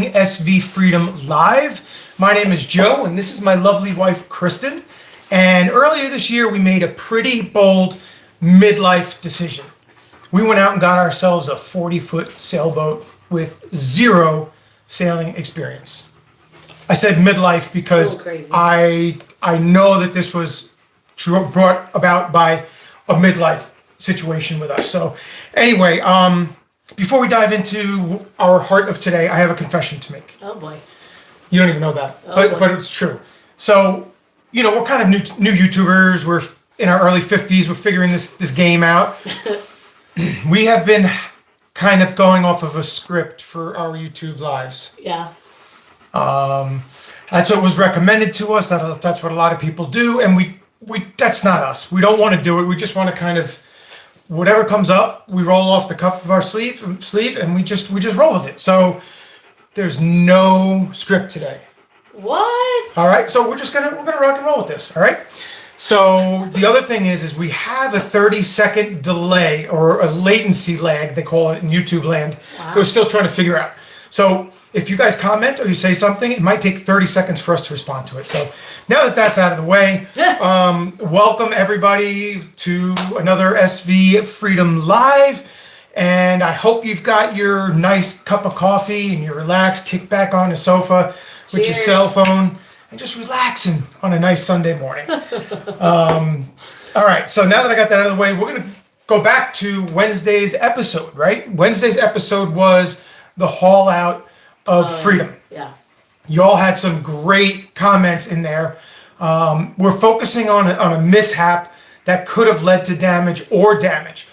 redefining SV Freedom Live. My name is Joe, and this is my lovely wife, Kristen. And earlier this year, we made a pretty bold midlife decision. We went out and got ourselves a 40-foot sailboat with zero sailing experience. I said midlife because I know that this was brought about by a midlife situation with us. So anyway, before we dive into our heart of today, I have a confession to make. Oh boy. You don't even know that, but it's true. So, we're kind of new YouTubers. We're in our early 50s. We're figuring this game out. We have been kind of going off of a script for our YouTube lives. Yeah. That's what was recommended to us. That's what a lot of people do, and we that's not us. We don't want to do it. We just want to kind of whatever comes up, we roll off the cuff of our sleeve, and we just roll with it. So there's no script today. What? All right. So we're gonna rock and roll with this. All right. So the other thing is we have a 30-second delay or a latency lag, they call it in YouTube land. Wow. That we're still trying to figure out. So if you guys comment or you say something, it might take 30 seconds for us to respond to it. So now that that's out of the way, welcome everybody to another SV Freedom Live. And I hope you've got your nice cup of coffee and you're relaxed, kick back on the sofa with your cell phone and just relaxing on a nice Sunday morning. All right, so now that I got that out of the way, we're going to go back to Wednesday's episode, right? Wednesday's episode was the haul out of freedom. Yeah. You all had some great comments in there. We're focusing on a mishap that could have led to damage or damage.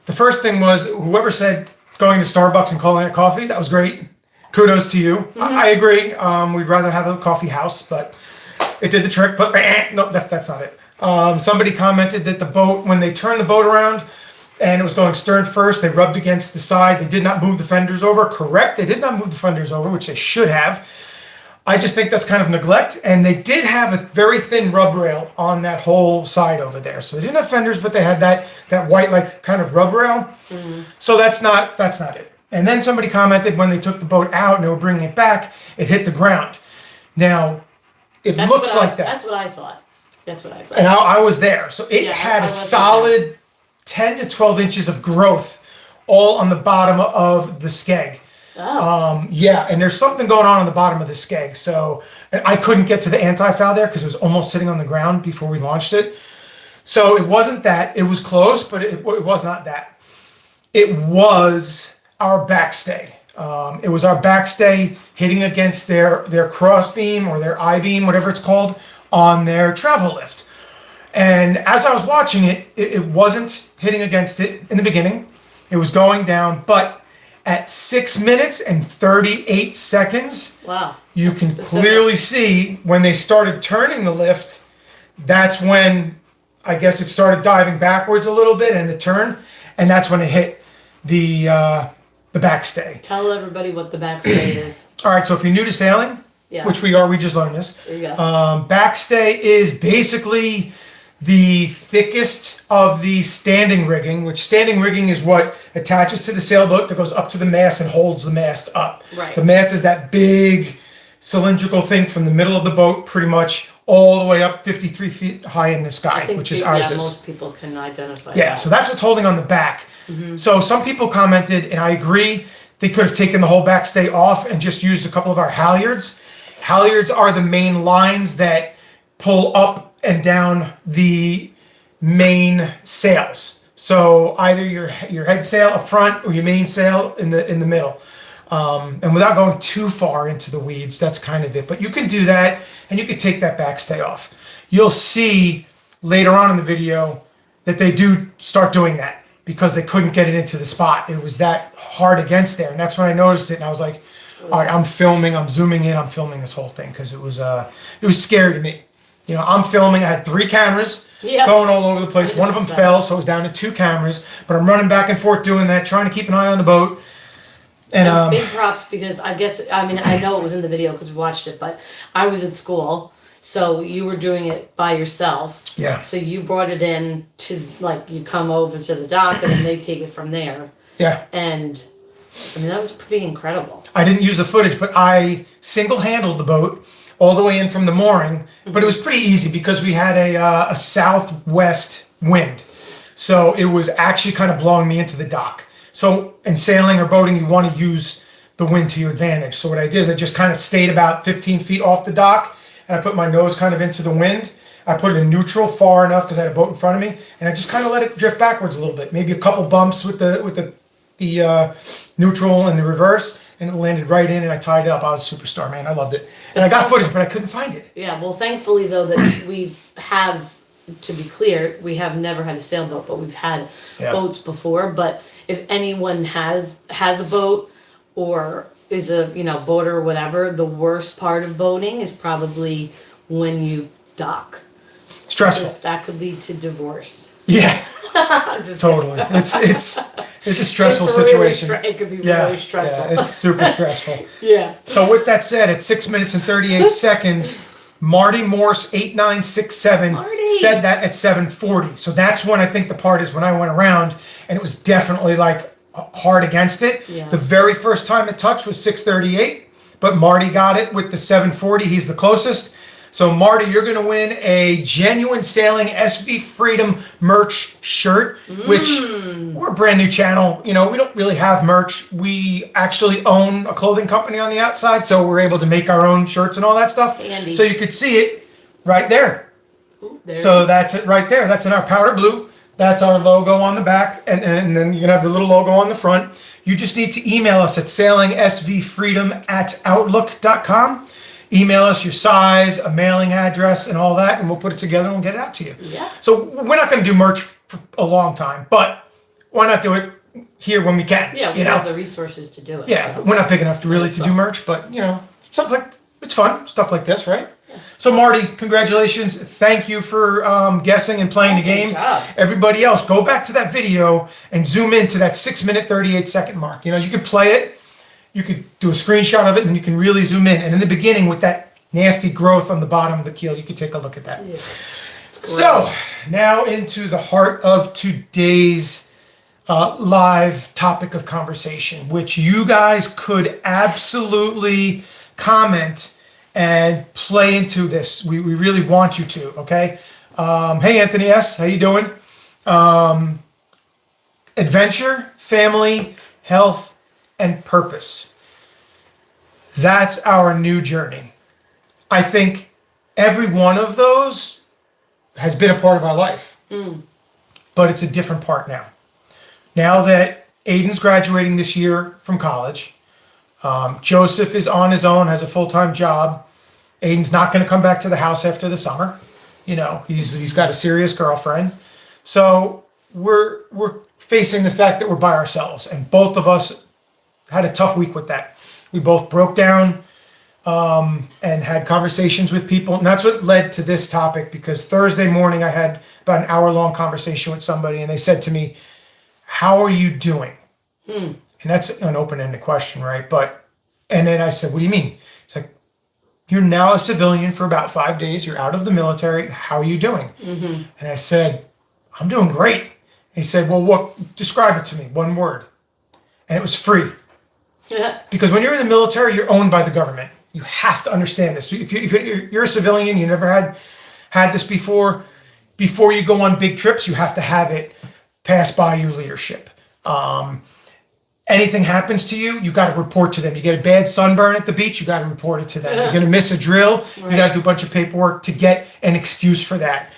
The first thing was whoever said going to Starbucks and calling it coffee, that was great. Kudos to you. Mm-hmm. I agree. We'd rather have a coffee house, but it did the trick. But no, that's not it. Somebody commented that the boat, when they turned the boat around and it was going stern first, they rubbed against the side. They did not move the fenders over. Correct. They did not move the fenders over, which they should have. I just think that's kind of neglect. And they did have a very thin rub rail on that whole side over there. So they didn't have fenders, but they had that white like kind of rub rail. Mm-hmm. So that's not it. And then somebody commented when they took the boat out and they were bringing it back, it hit the ground. Now, looks like that. That's what I thought. And I was there. So it had a solid 10 to 12 inches of growth all on the bottom of the skeg. Oh. And there's something going on the bottom of the skeg. So I couldn't get to the anti-foul there because it was almost sitting on the ground before we launched it. So it wasn't that. It was close, but it was not that. It was our backstay. It was our backstay hitting against their cross beam or their I-beam, whatever it's called, on their travel lift. And as I was watching it, it wasn't hitting against it in the beginning. It was going down, but at 6 minutes and 38 seconds, wow, you can clearly see when they started turning the lift, that's when I guess it started diving backwards a little bit in the turn, and that's when it hit the backstay. Tell everybody what the backstay is. All right, so if you're new to sailing, which we are, we just learned this. There you go. Backstay is basically the thickest of the standing rigging, which standing rigging is what attaches to the sailboat that goes up to the mast and holds the mast up. Right. The mast is that big cylindrical thing from the middle of the boat pretty much all the way up 53 feet high in the sky, which is ours. Most people can identify that. So that's what's holding on the back. Mm-hmm. So some people commented, and I agree, they could have taken the whole backstay off and just used a couple of our halyards. Halyards are the main lines that pull up and down the main sails. So either your head sail up front or your main sail in the middle. And without going too far into the weeds, that's kind of it. But you can do that, and you can take that backstay off. You'll see later on in the video that they do start doing that because they couldn't get it into the spot. It was that hard against there. And that's when I noticed it, and I was like, all right, I'm filming, I'm zooming in, I'm filming this whole thing because it was scary to me. I'm filming. I had 3 cameras going all over the place. 100%. One of them fell, so it was down to 2 cameras. But I'm running back and forth doing that, trying to keep an eye on the boat. And big props because I know it was in the video because we watched it, but I was at school, so you were doing it by yourself. Yeah. So you brought it in to you come over to the dock and then they take it from there. Yeah. And I mean, that was pretty incredible. I didn't use the footage, but I single-handled the boat all the way in from the mooring. But it was pretty easy because we had a southwest wind. So it was actually kind of blowing me into the dock. So in sailing or boating, you want to use the wind to your advantage. So what I did is I just kind of stayed about 15 feet off the dock, and I put my nose kind of into the wind. I put it in neutral far enough because I had a boat in front of me, and I just kind of let it drift backwards a little bit. Maybe a couple bumps with the neutral and the reverse, and it landed right in, and I tied it up. I was a superstar, man. I loved it. And I got footage, but I couldn't find it. Yeah, well, thankfully, though, that to be clear, we have never had a sailboat, but we've had boats before. But if anyone has a boat or is a boater or whatever, the worst part of boating is probably when you dock. Stressful. Because that could lead to divorce. Yeah, totally. It's a stressful situation. It could be really stressful. Yeah, it's super stressful. Yeah. So with that said, at 6 minutes and 38 seconds, Marty Morse 8967 said that at 7:40. So that's when I think the part is when I went around, and it was definitely like hard against it. Yeah. The very first time it touched was 6:38, but Marty got it with the 7:40. He's the closest. So Marty, you're going to win a Genuine Sailing SV Freedom merch shirt, which we're a brand new channel. We don't really have merch. We actually own a clothing company on the outside, so we're able to make our own shirts and all that stuff. Handy. So you could see it right there. Ooh, So that's it right there. That's in our powder blue. That's our logo on the back, and then you're going to have the little logo on the front. You just need to email us at sailingsvfreedom@outlook.com. Email us your size, a mailing address, and all that, and we'll put it together and we'll get it out to you. Yeah. So we're not going to do merch for a long time, but why not do it here when we can? Yeah, we have the resources to do it. Yeah, so. we're not big enough to really to do merch, but stuff like it's fun, stuff like this, right? Yeah. So Marty, congratulations! Thank you for guessing and playing the game. Job. Everybody else, go back to that video and zoom into that 6 minute 38 second mark. You could play it. You could do a screenshot of it, and you can really zoom in. And in the beginning, with that nasty growth on the bottom of the keel, you could take a look at that. Yeah. So, now into the heart of today's live topic of conversation, which you guys could absolutely comment and play into this. We really want you to, okay? Hey, Anthony S., how you doing? Adventure, family, health, and purpose. That's our new journey. I think every one of those has been a part of our life, but it's a different part now. Now that Aiden's graduating this year from college, Joseph is on his own, has a full-time job. Aiden's not going to come back to the house after the summer. He's got a serious girlfriend. So we're facing the fact that we're by ourselves, and both of us had a tough week with that. We both broke down and had conversations with people. And that's what led to this topic, because Thursday morning I had about an hour-long conversation with somebody, and they said to me, "How are you doing?" And that's an open-ended question, right? And then I said, "What do you mean?" It's like, "You're now a civilian for about 5 days. You're out of the military. How are you doing?" And I said, "I'm doing great." And he said, "Well, describe it to me, one word." And it was free. Because when you're in the military, you're owned by the government. You have to understand this. If you're a civilian, you never had this before you go on big trips, you have to have it pass by your leadership. Anything happens to you, you got to report to them. You get a bad sunburn at the beach, you got to report it to them. You're going to miss a drill, you got to do a bunch of paperwork to get an excuse for that.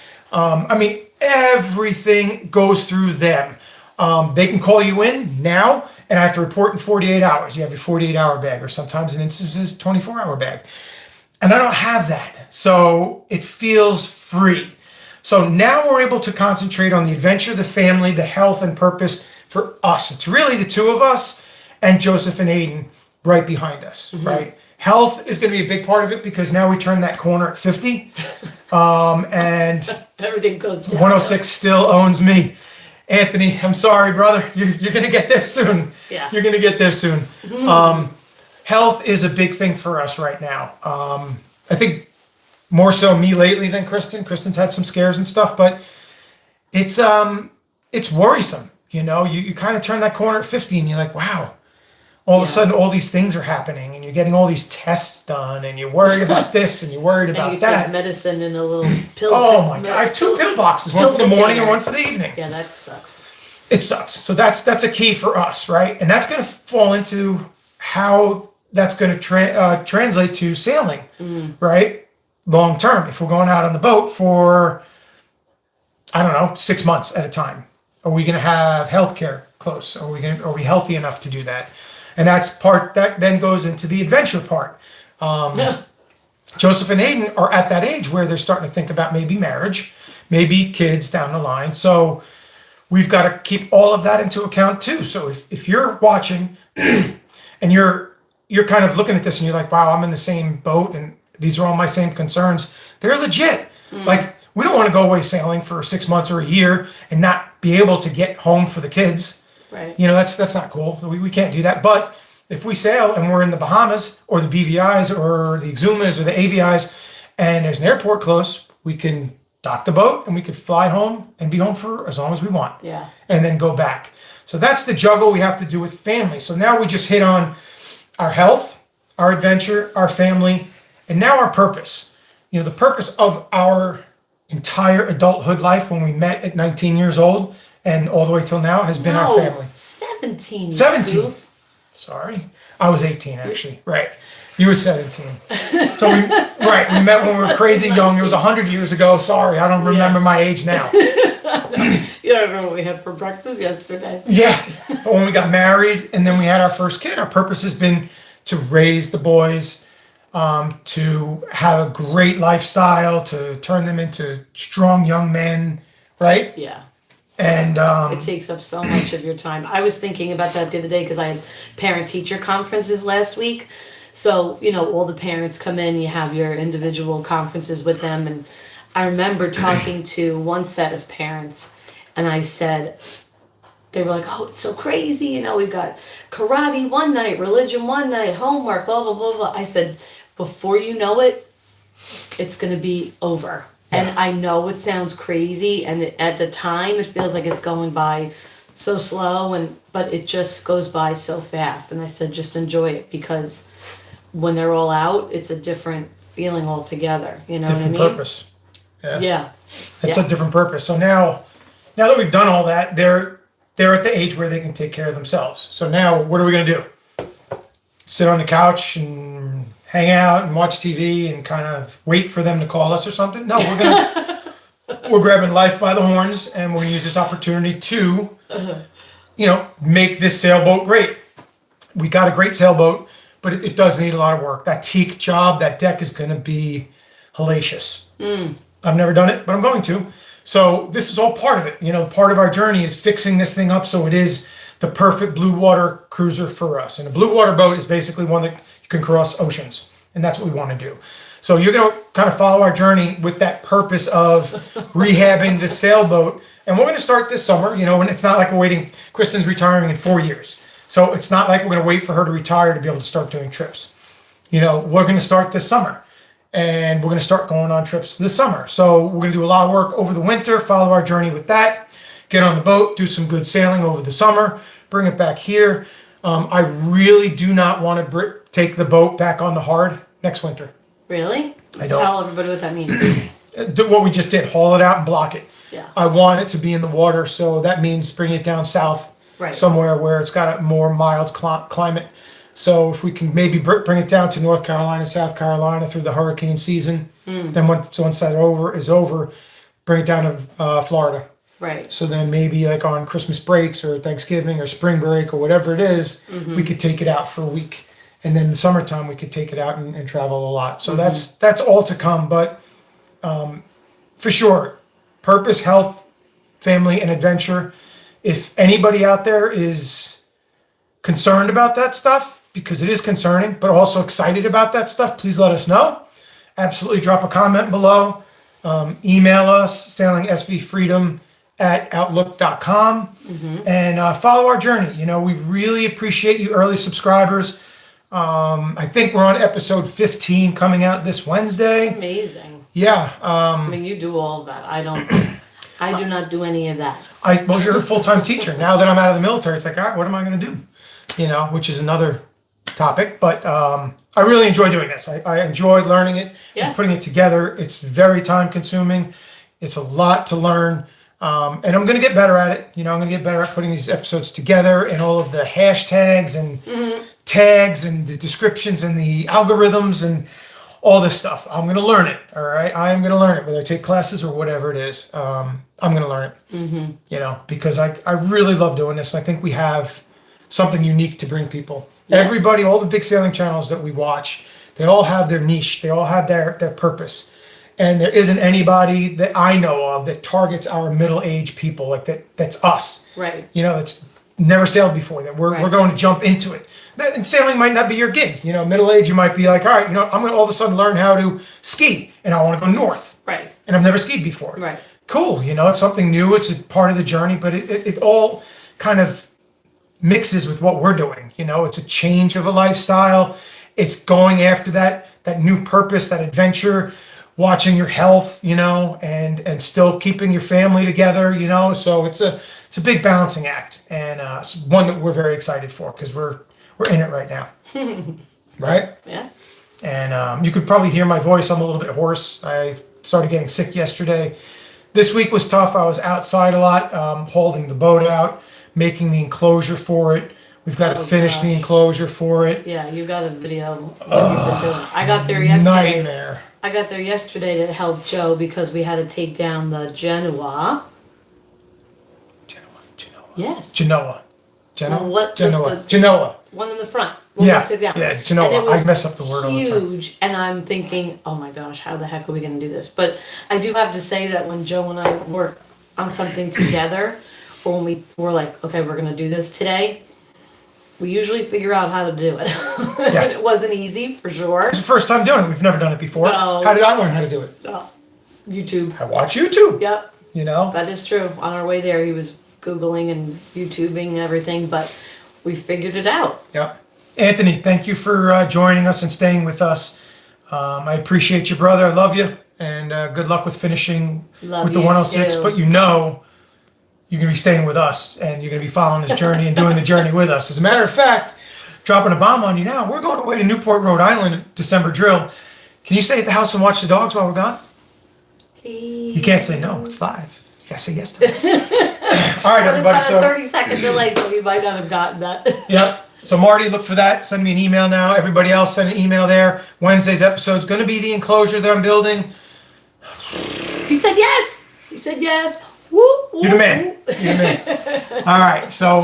Everything goes through them. They can call you in now, and I have to report in 48 hours. You have your 48-hour bag, or sometimes in instances, 24-hour bag. And I don't have that. So it feels free. So now we're able to concentrate on the adventure, the family, the health, and purpose for us. It's really the two of us and Joseph and Aiden right behind us, right? Health is going to be a big part of it, because now we turn that corner at 50. And everything goes down. 106 still owns me. Anthony, I'm sorry, brother. You're going to get there soon. Yeah. You're going to get there soon. Health is a big thing for us right now. I think more so me lately than Kristen. Kristen's had some scares and stuff, but it's worrisome. You kind of turn that corner at 50 and you're like, wow, All of a sudden, all these things are happening, and you're getting all these tests done, and you're worried about this, and you're worried And about you that. take medicine in a little pill. Oh my God! I have 2 pill boxes, one for the morning and one for the evening. Yeah, that sucks. It sucks. So that's a key for us, right? And that's going to fall into how that's going to translate to sailing, right? Long term, if we're going out on the boat for, I don't know, 6 months at a time, are we going to have healthcare close? Are we healthy enough to do that? And that's part that then goes into the adventure part. Joseph and Aiden are at that age where they're starting to think about maybe marriage, maybe kids down the line. So we've got to keep all of that into account too. So if you're watching and you're kind of looking at this and you're like, wow, I'm in the same boat and these are all my same concerns, they're legit. Like, we don't want to go away sailing for 6 months or a year and not be able to get home for the kids. Right. You know, that's not cool. We can't do that. But if we sail and we're in the Bahamas or the BVIs or the Exumas or the AVIs and there's an airport close, we can dock the boat and we could fly home and be home for as long as we want. Yeah. And then go back. So that's the juggle we have to do with family. So now we just hit on our health, our adventure, our family, and now our purpose. You know, the purpose of our entire adulthood life when we met at 19 years old and all the way till now has been our family. 17. 17. Goof. Sorry. I was 18 actually. Right. You were 17. So we met when we were crazy young. It was 100 years ago. Sorry, I don't remember my age now. You don't remember what we had for breakfast yesterday. Yeah. But when we got married and then we had our first kid, our purpose has been to raise the boys, to have a great lifestyle, to turn them into strong young men, right? Yeah. And It takes up so much of your time. I was thinking about that the other day because I had parent-teacher conferences last week. So, you know, all the parents come in, you have your individual conferences with them. And I remember talking to one set of parents and I said, they were like, oh, it's so crazy. You know, we've got karate one night, religion one night, homework, blah, blah, blah, blah. I said, before you know it, it's going to be over. And I know it sounds crazy. And at the time, it feels like it's going by so slow, but it just goes by so fast. And I said, just enjoy it because when they're all out, it's a different feeling altogether. You know different what I mean? purpose. Yeah. It's a different purpose. So now that we've done all that, they're at the age where they can take care of themselves. So now what are we going to do? Sit on the couch and hang out and watch TV and kind of wait for them to call us or something? No, we're grabbing life by the horns and we're going to use this opportunity to, you know, make this sailboat great. We got a great sailboat, but it does need a lot of work. That teak job, that deck is going to be hellacious. I've never done it, but I'm going to. So this is all part of it. You know, part of our journey is fixing this thing up so it is the perfect blue water cruiser for us. And a blue water boat is basically one that you can cross oceans. And that's what we want to do. So you're going to kind of follow our journey with that purpose of rehabbing the sailboat. And we're going to start this summer, you know, and it's not like we're waiting. Kristen's retiring in 4 years. So it's not like we're going to wait for her to retire to be able to start doing trips. You know, we're going to start this summer. And we're going to start going on trips this summer. So we're going to do a lot of work over the winter, follow our journey with that, get on the boat, do some good sailing over the summer, bring it back here. I really do not want to take the boat back on the hard next winter. Really? I don't. Tell everybody what that means. Do what we just did, haul it out and block it. Yeah. I want it to be in the water, so that means bring it down south somewhere where it's got a more mild climate. So if we can maybe bring it down to North Carolina, South Carolina through the hurricane season, then once that is over, bring it down to Florida. Right. So then maybe like on Christmas breaks or Thanksgiving or spring break or whatever it is, we could take it out for a week. And then in the summertime, we could take it out and travel a lot. So that's all to come. But for sure, purpose, health, family, and adventure. If anybody out there is concerned about that stuff, because it is concerning, but also excited about that stuff, please let us know. Absolutely drop a comment below. Email us, sailingsvfreedom@outlook.com, and follow our journey. You know, we really appreciate you early subscribers. I think we're on episode 15 coming out this Wednesday. Amazing. Yeah. I mean, you do all of that. I do not do any of that. Well, you're a full-time teacher. Now that I'm out of the military, it's like, all right, what am I going to do? which is another topic. But I really enjoy doing this. I enjoy learning it and putting it together. It's very time consuming. It's a lot to learn. And I'm going to get better at it. I'm going to get better at putting these episodes together and all of the hashtags and tags and the descriptions and the algorithms and all this stuff. I'm going to learn it. All right. I am going to learn it, whether I take classes or whatever it is. I'm going to learn it, because I really love doing this. I think we have something unique to bring people. Yeah. Everybody, all the big sailing channels that we watch, they all have their niche. They all have their purpose. And there isn't anybody that I know of that targets our middle-aged people like that. That's us. Right. That's never sailed before. That we're going to jump into it. And sailing might not be your gig. Middle age, you might be like, all right, I'm going to all of a sudden learn how to ski, and I want to go north. Right. And I've never skied before. Right. Cool. It's something new. It's a part of the journey, but it all kind of mixes with what we're doing. It's a change of a lifestyle. It's going after that new purpose, that adventure, watching your health, and still keeping your family together, So it's a big balancing act, and it's one that we're very excited for because we're in it right now. Right? Yeah. And you could probably hear my voice. I'm a little bit hoarse. I started getting sick yesterday. This week was tough. I was outside a lot, holding the boat out, making the enclosure for it. We've got to finish the enclosure for it. Yeah, you got a video of what you've been doing. I got there yesterday. Nightmare. I got there yesterday to help Joe because we had to take down the Genoa. Yes. Genoa. One in the front. Yeah, Genoa. I mess up the word all the time. Huge, and I'm thinking, oh my gosh, how the heck are we going to do this? But I do have to say that when Joe and I work on something together, or when we were like, okay, we're going to do this today, we usually figure out how to do it. Yeah. It wasn't easy, for sure. It's the first time doing it. We've never done it before. No. How did I learn how to do it? YouTube. I watch YouTube. Yep. That is true. On our way there, he was Googling and YouTubing and everything, but we figured it out. Yep. Anthony, thank you for joining us and staying with us. I appreciate you, brother. I love you. And good luck with finishing with the 106. Too. But you're going to be staying with us, and you're going to be following this journey and doing the journey with us. As a matter of fact, dropping a bomb on you now, we're going away to Newport, Rhode Island, December drill. Can you stay at the house and watch the dogs while we're gone? Please. You can't say no. It's live. You got to say yes to us. All right, everybody. It's on a 30-second delay, so you might not have gotten that. Yep. So Marty, look for that. Send me an email now. Everybody else, send an email there. Wednesday's episode is going to be the enclosure that I'm building. He said yes. He said yes. Woo, woo, You're the man. You're the man. All right. So,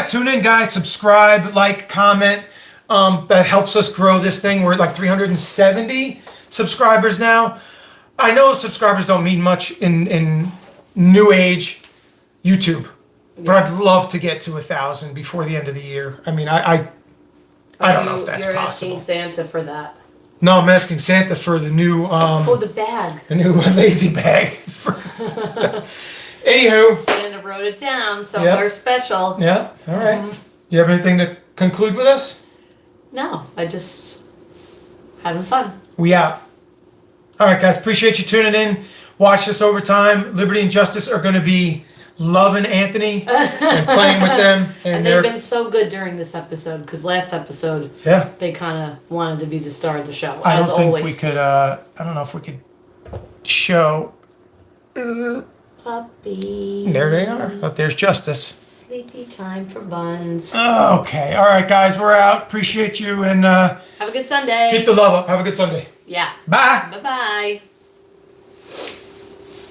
tune in, guys. Subscribe, like, comment. That helps us grow this thing. We're at like 370 subscribers now. I know subscribers don't mean much in new age YouTube. But I'd love to get to 1,000 before the end of the year. I mean, I don't know if that's you're possible. You're asking Santa for that. No, I'm asking Santa for the new... the bag. The new lazy bag. Anywho. Santa wrote it down, so we're special. Yeah, all right. You have anything to conclude with us? No, I just... having fun. We out. All right, guys. Appreciate you tuning in. Watch this over time. Liberty and Justice are going to be... loving Anthony and playing with them, and they've been so good during this epuisode because last episode, they kind of wanted to be the star of the show. I don't think we could. I don't know if we could show. Puppy. There they are. Oh, there's Justice. Sleepy time for buns. Okay. All right, guys. We're out. Appreciate you and have a good Sunday. Keep the love up. Have a good Sunday. Yeah. Bye. Bye-bye.